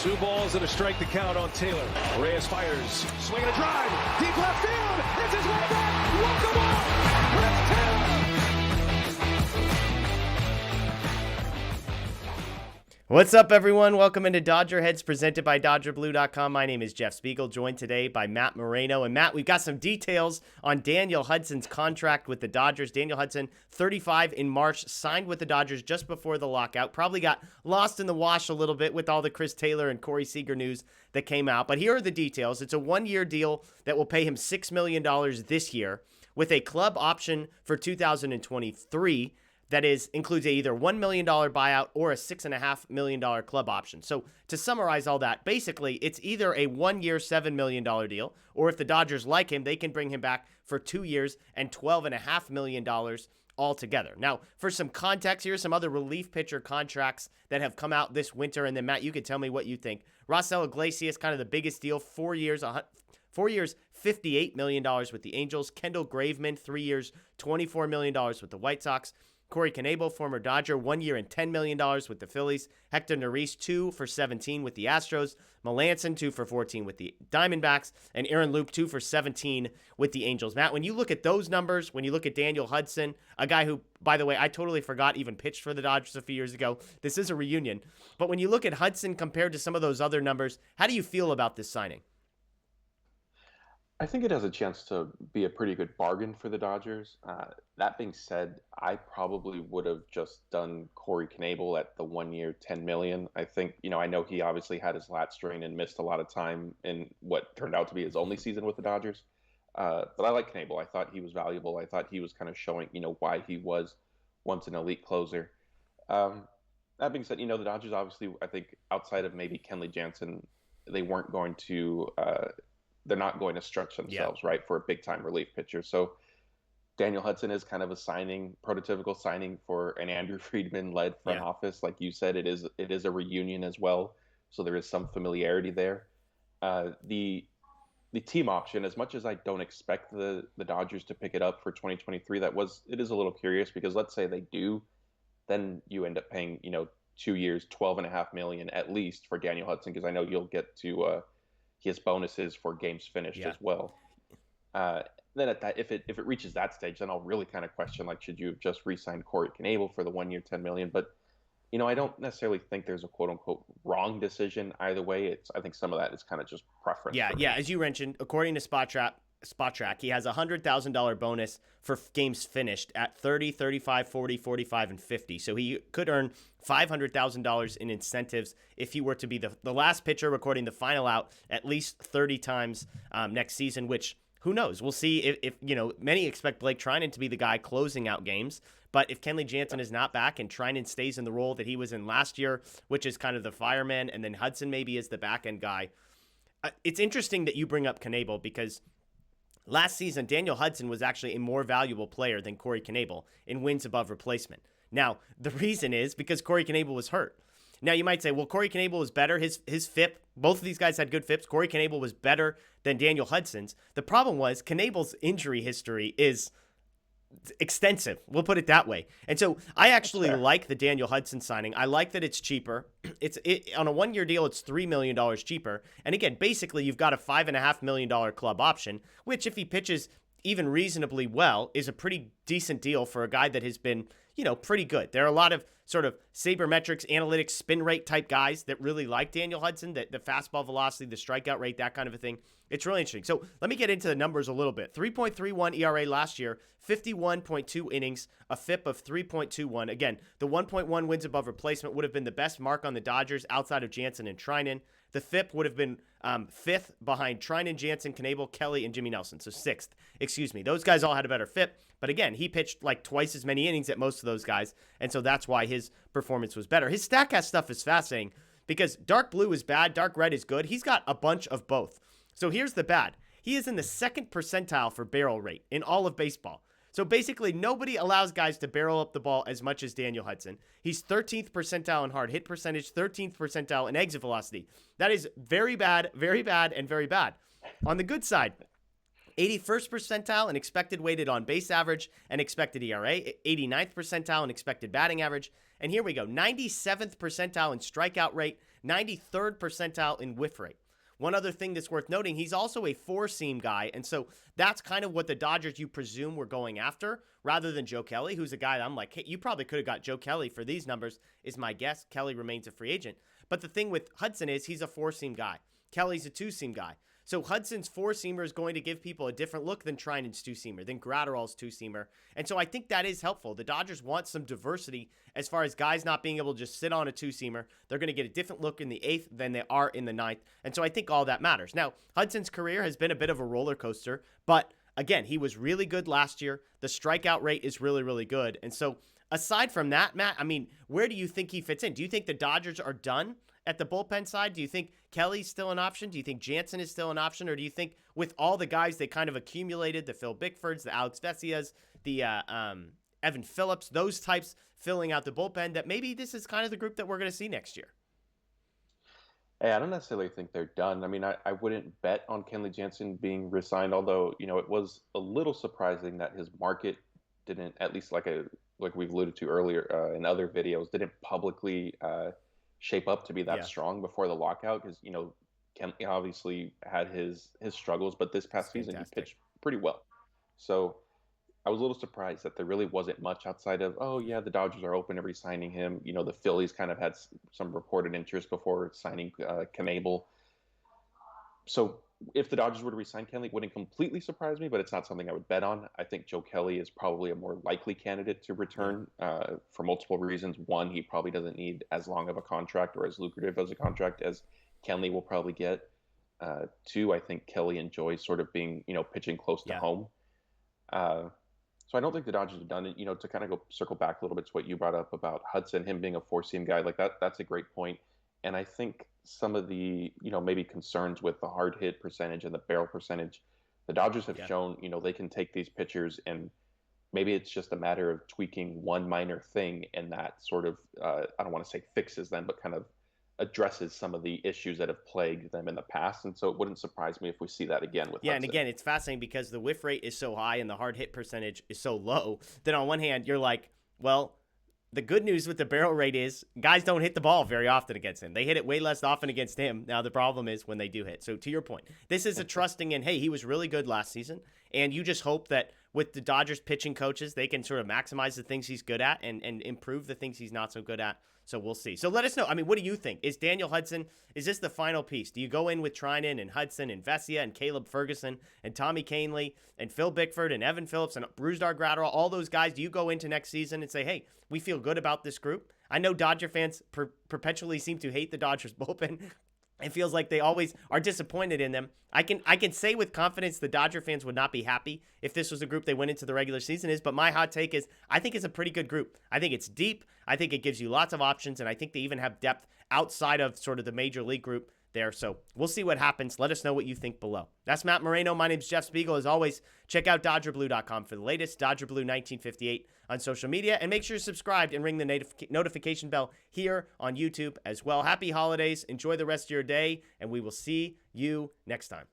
Two balls and a strike to count on Taylor. Reyes fires, swing and a drive, deep left field. It's his way back. Welcome on, Chris Taylor. What's up, everyone? Welcome into DodgerHeads, presented by DodgerBlue.com. My name is Jeff Spiegel, joined today by Matt Moreno. And Matt, we've got some details on Daniel Hudson's contract with the Dodgers. Daniel Hudson, 35 in March, signed with the Dodgers just before the lockout. Probably got lost in the wash a little bit with all the Chris Taylor and Corey Seager news that came out. But here are the details. It's a one-year deal that will pay him $6 million this year with a club option for 2023. That includes either $1 million buyout or a $6.5 million club option. So to summarize all that, basically it's either a 1 year, $7 million deal, or if the Dodgers like him, they can bring him back for 2 years and $12.5 million altogether. Now, for some context, here's some other relief pitcher contracts that have come out this winter. And then Matt, you can tell me what you think. Raisel Iglesias, kind of the biggest deal, 4 years, $58 million with the Angels. Kendall Graveman, 3 years, $24 million with the White Sox. Corey Knebel, former Dodger, 1 year and $10 million with the Phillies. Hector Neris, 2 for $17 with the Astros. Melanson, 2 for $14 with the Diamondbacks. And Aaron Loup, 2 for $17 with the Angels. Matt, when you look at those numbers, when you look at Daniel Hudson, a guy who, by the way, I totally forgot even pitched for the Dodgers a few years ago. This is a reunion. But when you look at Hudson compared to some of those other numbers, how do you feel about this signing? I think it has a chance to be a pretty good bargain for the Dodgers. That being said, I probably would have just done Corey Knebel at the 1 year, $10 million. I think, I know he obviously had his lat strain and missed a lot of time in what turned out to be his only season with the Dodgers. But I like Knebel. I thought he was valuable. I thought he was kind of showing, why he was once an elite closer. That being said, the Dodgers obviously, I think outside of maybe Kenley Jansen, they weren't going to they're not going to stretch themselves, right, for a big-time relief pitcher. So Daniel Hudson is kind of a prototypical signing for an Andrew Friedman-led front office. Like you said, it is a reunion as well, so there is some familiarity there. The team option, as much as I don't expect the Dodgers to pick it up for 2023, it is a little curious because let's say they do, then you end up paying 2 years, $12.5 million at least for Daniel Hudson, because I know you'll get to his bonuses for games finished as well. Then if it reaches that stage, then I'll really kind of question, like, should you have just re-signed Corey Knebel for the 1 year, $10 million? But I don't necessarily think there's a quote unquote wrong decision either way. I think some of that is kind of just preference. Yeah. As you mentioned, according to Spot Track, he has a $100,000 bonus for games finished at 30, 35, 40, 45, and 50. So he could earn $500,000 in incentives if he were to be the last pitcher recording the final out at least 30 times next season, which who knows? We'll see if many expect Blake Treinen to be the guy closing out games. But if Kenley Jansen is not back and Treinen stays in the role that he was in last year, which is kind of the fireman, and then Hudson maybe is the back end guy, it's interesting that you bring up Knebel because last season, Daniel Hudson was actually a more valuable player than Corey Knebel in wins above replacement. Now, the reason is because Corey Knebel was hurt. Now, you might say, well, Corey Knebel was better. His FIP, both of these guys had good FIPs. Corey Knebel was better than Daniel Hudson's. The problem was Knebel's injury history is extensive. We'll put it that way. And so I actually like the Daniel Hudson signing. I like that it's cheaper. On a 1 year deal, it's $3 million cheaper. And again, basically, you've got a $5.5 million club option, which if he pitches even reasonably well is a pretty decent deal for a guy that has been, pretty good. There are a lot of sort of sabermetrics, analytics, spin rate type guys that really like Daniel Hudson, the fastball velocity, the strikeout rate, that kind of a thing. It's really interesting. So let me get into the numbers a little bit. 3.31 ERA last year, 51.2 innings, a FIP of 3.21. Again, the 1.1 wins above replacement would have been the best mark on the Dodgers outside of Jansen and Treinen. The FIP would have been fifth behind Treinen, Jansen, Knebel, Kelly, and Jimmy Nelson. So sixth, Those guys all had a better FIP. But again, he pitched like twice as many innings at most of those guys. And so that's why his performance was better. His StatCast stuff is fascinating because dark blue is bad, dark red is good. He's got a bunch of both. So here's the bad. He is in the second percentile for barrel rate in all of baseball. So basically, nobody allows guys to barrel up the ball as much as Daniel Hudson. He's 13th percentile in hard hit percentage, 13th percentile in exit velocity. That is very bad, and very bad. On the good side, 81st percentile in expected weighted on base average and expected ERA, 89th percentile in expected batting average, and here we go, 97th percentile in strikeout rate, 93rd percentile in whiff rate. One other thing that's worth noting, he's also a four-seam guy, and so that's kind of what the Dodgers, you presume, were going after, rather than Joe Kelly, who's a guy that I'm like, hey, you probably could have got Joe Kelly for these numbers, is my guess. Kelly remains a free agent. But the thing with Hudson is he's a four-seam guy. Kelly's a two-seam guy. So Hudson's four-seamer is going to give people a different look than Trinan's two-seamer, than Gratterall's two-seamer. And so I think that is helpful. The Dodgers want some diversity as far as guys not being able to just sit on a two-seamer. They're going to get a different look in the 8th than they are in the 9th. And so I think all that matters. Now, Hudson's career has been a bit of a roller coaster, but again, he was really good last year. The strikeout rate is really, really good. And so aside from that, Matt, I mean, where do you think he fits in? Do you think the Dodgers are done at the bullpen side? Do you think Kelly's still an option? Do you think Jansen is still an option? Or do you think with all the guys they kind of accumulated, the Phil Bickfords, the Alex Vesias, the Evan Phillips, those types filling out the bullpen, that maybe this is kind of the group that we're going to see next year? Hey, I don't necessarily think they're done. I mean, I wouldn't bet on Kenley Jansen being re-signed, although, it was a little surprising that his market didn't, at least like we've alluded to earlier in other videos, didn't publicly shape up to be that strong before the lockout, because Kenley obviously had his struggles, but this past season he pitched pretty well. So I was a little surprised that there really wasn't much outside of, oh yeah, the Dodgers are open to re-signing him. The Phillies kind of had some reported interest before signing Knebel. So if the Dodgers were to re-sign Kenley, it wouldn't completely surprise me, but it's not something I would bet on. I think Joe Kelly is probably a more likely candidate to return for multiple reasons. One, he probably doesn't need as long of a contract or as lucrative as a contract as Kenley will probably get. Two, I think Kelly enjoys sort of being, pitching close to home. So I don't think the Dodgers have done it. To kind of circle back a little bit to what you brought up about Hudson, him being a four-seam guy, like that's a great point. And I think some of the, maybe concerns with the hard hit percentage and the barrel percentage, the Dodgers have shown, they can take these pitchers and maybe it's just a matter of tweaking one minor thing, and that sort of, I don't want to say fixes them, but kind of addresses some of the issues that have plagued them in the past. And so it wouldn't surprise me if we see that again with Hudson. And again, it's fascinating because the whiff rate is so high and the hard hit percentage is so low that on one hand, you're like, well, the good news with the barrel rate is guys don't hit the ball very often against him. They hit it way less often against him. Now, the problem is when they do hit. So to your point, this is a trusting in, hey, he was really good last season. And you just hope that with the Dodgers pitching coaches, they can sort of maximize the things he's good at and improve the things he's not so good at. So we'll see. So let us know. I mean, what do you think? Is Daniel Hudson, is this the final piece? Do you go in with Trinan and Hudson and Vesia and Caleb Ferguson and Tommy Kahnle and Phil Bickford and Evan Phillips and Brusdar Gratterall, all those guys? Do you go into next season and say, hey, we feel good about this group? I know Dodger fans perpetually seem to hate the Dodgers bullpen. It feels like they always are disappointed in them. I can say with confidence the Dodger fans would not be happy if this was a group they went into the regular season but my hot take is I think it's a pretty good group. I think it's deep. I think it gives you lots of options, and I think they even have depth outside of sort of the major league group there. So we'll see what happens. Let us know what you think below. That's Matt Moreno. My name's Jeff Spiegel. As always, check out DodgerBlue.com for the latest DodgerBlue 1958 on social media, and make sure you're subscribed and ring the notification bell here on YouTube as well. Happy holidays. Enjoy the rest of your day, and we will see you next time.